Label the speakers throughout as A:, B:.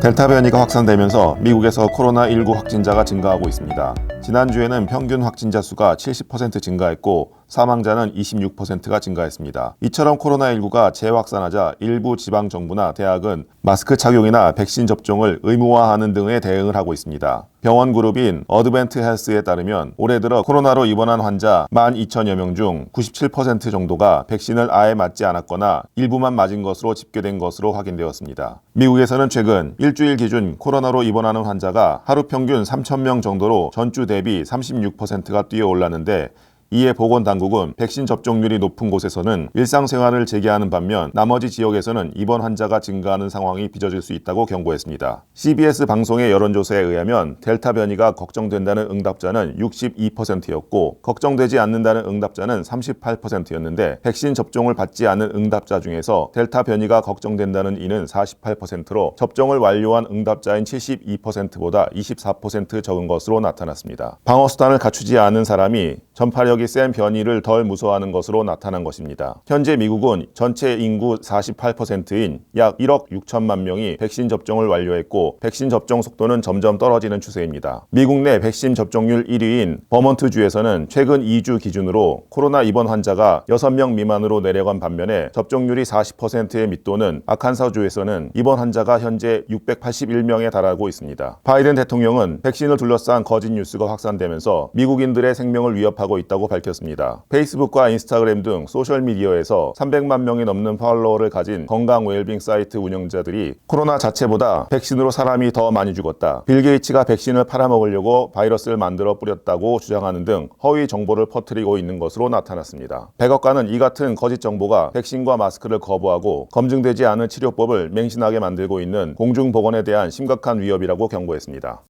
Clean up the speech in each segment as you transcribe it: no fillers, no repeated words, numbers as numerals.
A: 델타 변이가 확산되면서 미국에서 코로나19 확진자가 증가하고 있습니다. 지난주에는 평균 확진자 수가 70% 증가했고 사망자는 26%가 증가했습니다. 이처럼 코로나19가 재확산하자 일부 지방정부나 대학은 마스크 착용이나 백신 접종을 의무화하는 등의 대응을 하고 있습니다. 병원 그룹인 어드벤트 헬스에 따르면 올해 들어 코로나로 입원한 환자 12,000여 명 중 97% 정도가 백신을 아예 맞지 않았거나 일부만 맞은 것으로 집계된 것으로 확인되었습니다. 미국에서는 최근 일주일 기준 코로나로 입원하는 환자가 하루 평균 3,000명 정도로 전주 대비 36%가 뛰어올랐는데, 이에 보건당국은 백신 접종률이 높은 곳에서는 일상생활을 재개하는 반면 나머지 지역에서는 입원 환자가 증가하는 상황이 빚어질 수 있다고 경고했습니다. CBS 방송의 여론조사에 의하면 델타 변이가 걱정된다는 응답자는 62%였고 걱정되지 않는다는 응답자는 38%였는데 백신 접종을 받지 않은 응답자 중에서 델타 변이가 걱정된다는 이는 48%로 접종을 완료한 응답자인 72%보다 24% 적은 것으로 나타났습니다. 방어수단을 갖추지 않은 사람이 전파력이 센 변이를 덜 무서워하는 것으로 나타난 것입니다. 현재 미국은 전체 인구 48%인 약 1억 6천만 명이 백신 접종을 완료했고 백신 접종 속도는 점점 떨어지는 추세입니다. 미국 내 백신 접종률 1위인 버몬트주에서는 최근 2주 기준으로 코로나 입원 환자가 6명 미만으로 내려간 반면에 접종률이 40%에 밑도는 아칸사주에서는 입원 환자가 현재 681명에 달하고 있습니다. 바이든 대통령은 백신을 둘러싼 거짓 뉴스가 확산되면서 미국인들의 생명을 위협하고 있다고 밝혔습니다. 페이스북과 인스타그램 등 소셜미디어에서 300만 명이 넘는 팔로워를 가진 건강 웰빙 사이트 운영자들이 코로나 자체보다 백신으로 사람이 더 많이 죽었다, 빌 게이츠가 백신을 팔아먹으려고 바이러스를 만들어 뿌렸다고 주장하는 등 허위 정보를 퍼뜨리고 있는 것으로 나타났습니다. 백악관은 이 같은 거짓 정보가 백신과 마스크를 거부하고 검증되지 않은 치료법을 맹신하게 만들고 있는 공중보건에 대한 심각한 위협이라고 경고했습니다.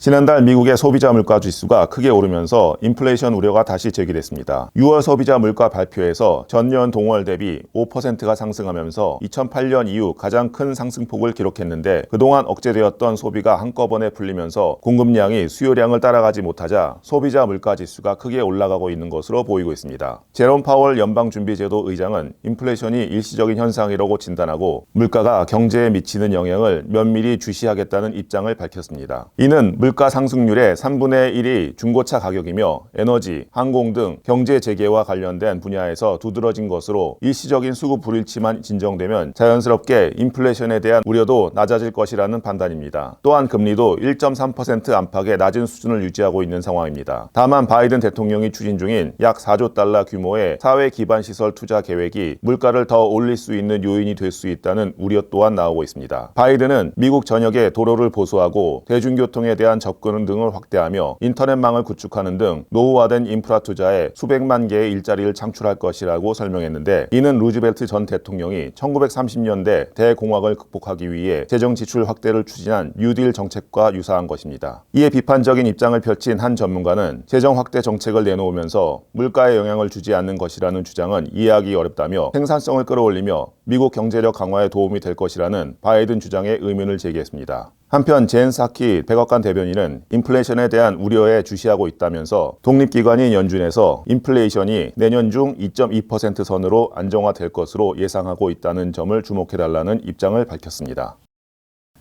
A: 지난달 미국의 소비자 물가 지수가 크게 오르면서 인플레이션 우려가 다시 제기됐습니다. 6월 소비자 물가 발표에서 전년 동월 대비 5%가 상승하면서 2008년 이후 가장 큰 상승폭을 기록했는데, 그동안 억제되었던 소비가 한꺼번에 풀리면서 공급량이 수요량을 따라가지 못하자 소비자 물가 지수가 크게 올라가고 있는 것으로 보이고 있습니다. 제롬 파월 연방준비제도 의장은 인플레이션이 일시적인 현상이라고 진단하고 물가가 경제에 미치는 영향을 면밀히 주시하겠다는 입장을 밝혔습니다. 이는 물가 상승률의 3분의 1이 중고차 가격이며 에너지, 항공 등 경제 재개와 관련된 분야에서 두드러진 것으로 일시적인 수급 불일치만 진정되면 자연스럽게 인플레이션에 대한 우려도 낮아질 것이라는 판단입니다. 또한 금리도 1.3% 안팎의 낮은 수준을 유지하고 있는 상황입니다. 다만 바이든 대통령이 추진 중인 약 4조 달러 규모의 사회 기반 시설 투자 계획이 물가를 더 올릴 수 있는 요인이 될 수 있다는 우려 또한 나오고 있습니다. 바이든은 미국 전역에 도로를 보수하고 대중교통에 대한 접근 등을 확대하며 인터넷망을 구축하는 등 노후화된 인프라 투자에 수백만 개의 일자리를 창출할 것이라고 설명했는데, 이는 루즈벨트 전 대통령이 1930년대 대공황을 극복하기 위해 재정 지출 확대를 추진한 뉴딜 정책과 유사한 것입니다. 이에 비판적인 입장을 펼친 한 전문가는 재정 확대 정책을 내놓으면서 물가에 영향을 주지 않는 것이라는 주장은 이해하기 어렵다며 생산성을 끌어올리며 미국 경제력 강화에 도움이 될 것이라는 바이든 주장에 의문을 제기했습니다. 한편 젠 사키 백악관 대변인은 인플레이션에 대한 우려에 주시하고 있다면서 독립기관인 연준에서 인플레이션이 내년 중 2.2% 선으로 안정화될 것으로 예상하고 있다는 점을 주목해달라는 입장을 밝혔습니다.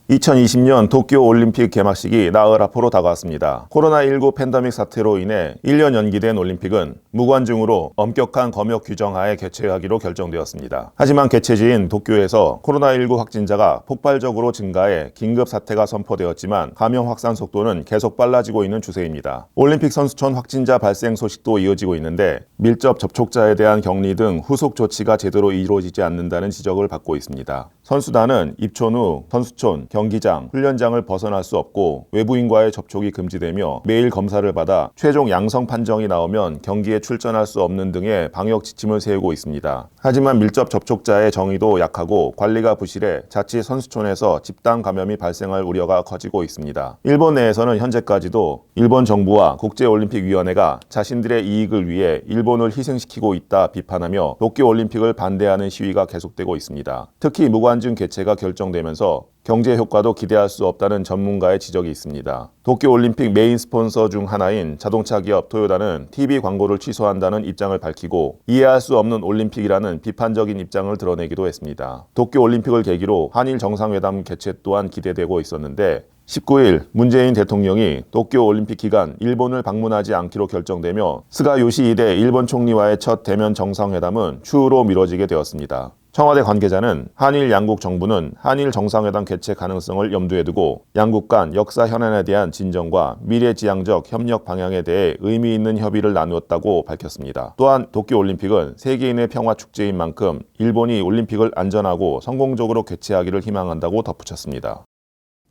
A: 2020년 도쿄 올림픽 개막식이 나흘 앞으로 다가왔습니다. 코로나19 팬데믹 사태로 인해 1년 연기된 올림픽은 무관중으로 엄격한 검역 규정 하에 개최하기로 결정되었습니다. 하지만 개최지인 도쿄에서 코로나19 확진자가 폭발적으로 증가해 긴급 사태가 선포되었지만 감염 확산 속도는 계속 빨라지고 있는 추세입니다. 올림픽 선수촌 확진자 발생 소식도 이어지고 있는데 밀접 접촉자에 대한 격리 등 후속 조치가 제대로 이루어지지 않는다는 지적을 받고 있습니다. 선수단은 입촌 후 선수촌, 경기장, 훈련장을 벗어날 수 없고 외부인과의 접촉이 금지되며 매일 검사를 받아 최종 양성 판정이 나오면 경기에 출전할 수 없는 등의 방역 지침을 세우고 있습니다. 하지만 밀접 접촉자의 정의도 약하고 관리가 부실해 자칫 선수촌에서 집단 감염이 발생할 우려가 커지고 있습니다. 일본 내에서는 현재까지도 일본 정부와 국제올림픽위원회가 자신들의 이익을 위해 일본을 희생시키고 있다 비판하며 도쿄올림픽을 반대하는 시위가 계속되고 있습니다. 특히 무관중 무관중 개최가 결정되면서 경제 효과도 기대할 수 없다는 전문가의 지적이 있습니다. 도쿄올림픽 메인 스폰서 중 하나인 자동차 기업 토요다는 TV 광고를 취소한다는 입장을 밝히고 이해할 수 없는 올림픽이라는 비판적인 입장을 드러내기도 했습니다. 도쿄올림픽을 계기로 한일 정상회담 개최 또한 기대되고 있었는데 19일 문재인 대통령이 도쿄올림픽 기간 일본을 방문하지 않기로 결정되며 스가 요시히데 일본 총리와의 첫 대면 정상회담은 추후로 미뤄지게 되었습니다. 청와대 관계자는 한일 양국 정부는 한일 정상회담 개최 가능성을 염두에 두고 양국 간 역사 현안에 대한 진정과 미래지향적 협력 방향에 대해 의미 있는 협의를 나누었다고 밝혔습니다. 또한 도쿄올림픽은 세계인의 평화 축제인 만큼 일본이 올림픽을 안전하고 성공적으로 개최하기를 희망한다고 덧붙였습니다.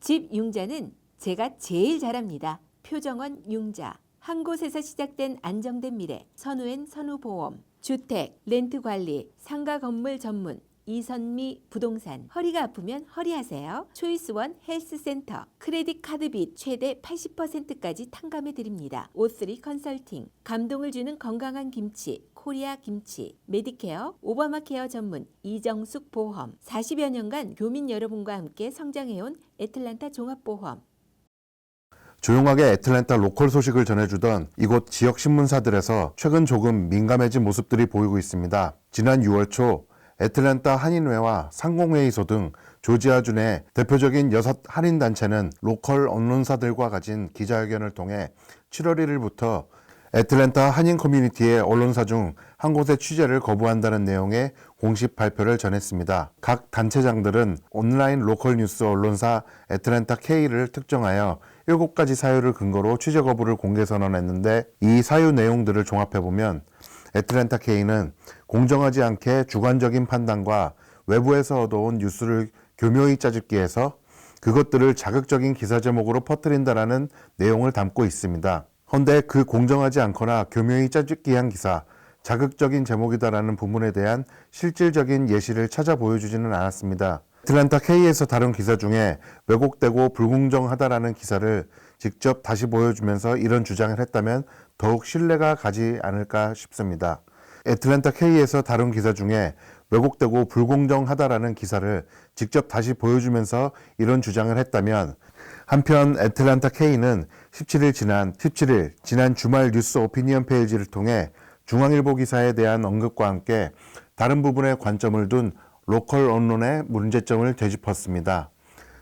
B: 집 융자는 제가 제일 잘합니다. 표정원 융자. 한 곳에서 시작된 안정된 미래. 선우엔 선우보험. 주택, 렌트관리, 상가 건물 전문. 이선미 부동산. 허리가 아프면 허리하세요. 초이스원 헬스센터. 크레딧 카드 빚 최대 80%까지 탕감해 드립니다. O3 컨설팅. 감동을 주는 건강한 김치. 코리아 김치. 메디케어, 오바마케어 전문. 이정숙 보험. 40여 년간 교민 여러분과 함께 성장해온 애틀랜타 종합보험.
C: 조용하게 애틀랜타 로컬 소식을 전해주던 이곳 지역 신문사들에서 최근 조금 민감해진 모습들이 보이고 있습니다. 지난 6월 초 애틀랜타 한인회와 상공회의소 등 조지아주 내 대표적인 6 한인단체는 로컬 언론사들과 가진 기자회견을 통해 7월 1일부터 애틀랜타 한인 커뮤니티의 언론사 중 한 곳의 취재를 거부한다는 내용의 공식 발표를 전했습니다. 각 단체장들은 온라인 로컬 뉴스 언론사 애틀랜타 K를 특정하여 7가지 사유를 근거로 취재 거부를 공개 선언했는데 이 사유 내용들을 종합해보면 애틀랜타 K는 공정하지 않게 주관적인 판단과 외부에서 얻어온 뉴스를 교묘히 짜집기 해서 그것들을 자극적인 기사 제목으로 퍼뜨린다라는 내용을 담고 있습니다. 헌데 그 공정하지 않거나 교묘히 짜집기한 기사, 자극적인 제목이다라는 부분에 대한 실질적인 예시를 찾아 보여주지는 않았습니다. 애틀랜타 K에서 다룬 기사 중에 왜곡되고 불공정하다라는 기사를 직접 다시 보여주면서 이런 주장을 했다면 더욱 신뢰가 가지 않을까 싶습니다. 애틀랜타 K에서 다룬 기사 중에 왜곡되고 불공정하다라는 기사를 직접 다시 보여주면서 이런 주장을 했다면 한편 애틀랜타 K는 17일 지난 주말 뉴스 오피니언 페이지를 통해 중앙일보 기사에 대한 언급과 함께 다른 부분에 관점을 둔 로컬 언론의 문제점을 되짚었습니다.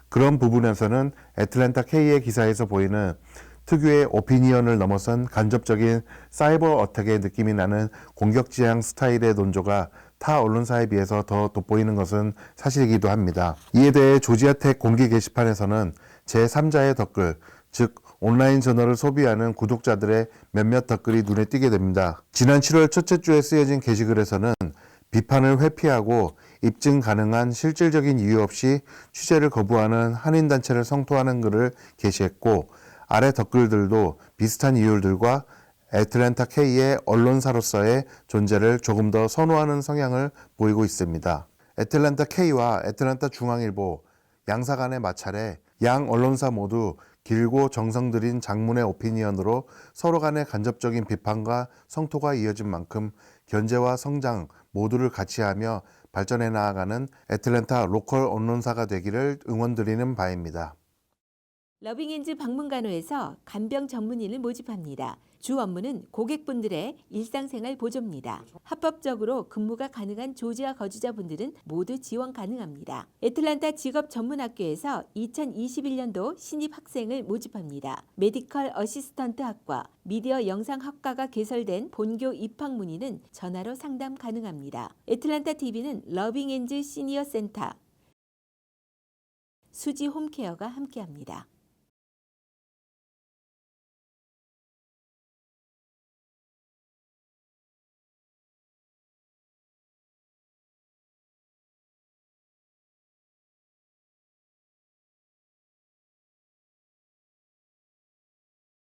C: 그런 부분에서는 애틀랜타 K의 기사에서 보이는 특유의 오피니언을 넘어선 간접적인 사이버 어택의 느낌이 나는 공격지향 스타일의 논조가 타 언론사에 비해서 더 돋보이는 것은 사실이기도 합니다. 이에 대해 조지아텍 공개 게시판에서는 제3자의 댓글, 즉 온라인 저널을 소비하는 구독자들의 몇몇 댓글이 눈에 띄게 됩니다. 지난 7월 첫째 주에 쓰여진 게시글에서는 비판을 회피하고 입증 가능한 실질적인 이유 없이 취재를 거부하는 한인단체를 성토하는 글을 게시했고 아래 댓글들도 비슷한 이유들과 애틀랜타 K의 언론사로서의 존재를 조금 더 선호하는 성향을 보이고 있습니다. 애틀랜타 K와 애틀랜타 중앙일보 양사 간의 마찰에 양 언론사 모두 길고 정성 들인 장문의 오피니언으로 서로 간의 간접적인 비판과 성토가 이어진 만큼 견제와 성장 모두를 같이 하며 발전해 나아가는 애틀랜타 로컬 언론사가 되기를 응원드리는 바입니다.
B: 러빙엔즈 방문간호에서 간병 전문의를 모집합니다. 주 업무는 고객분들의 일상생활 보조입니다. 합법적으로 근무가 가능한 조지아 거주자분들은 모두 지원 가능합니다. 애틀랜타 직업전문학교에서 2021년도 신입 학생을 모집합니다. 메디컬 어시스턴트 학과, 미디어 영상학과가 개설된 본교 입학 문의는 전화로 상담 가능합니다. 애틀랜타 TV는 러빙엔즈 시니어 센터, 수지 홈케어가 함께합니다.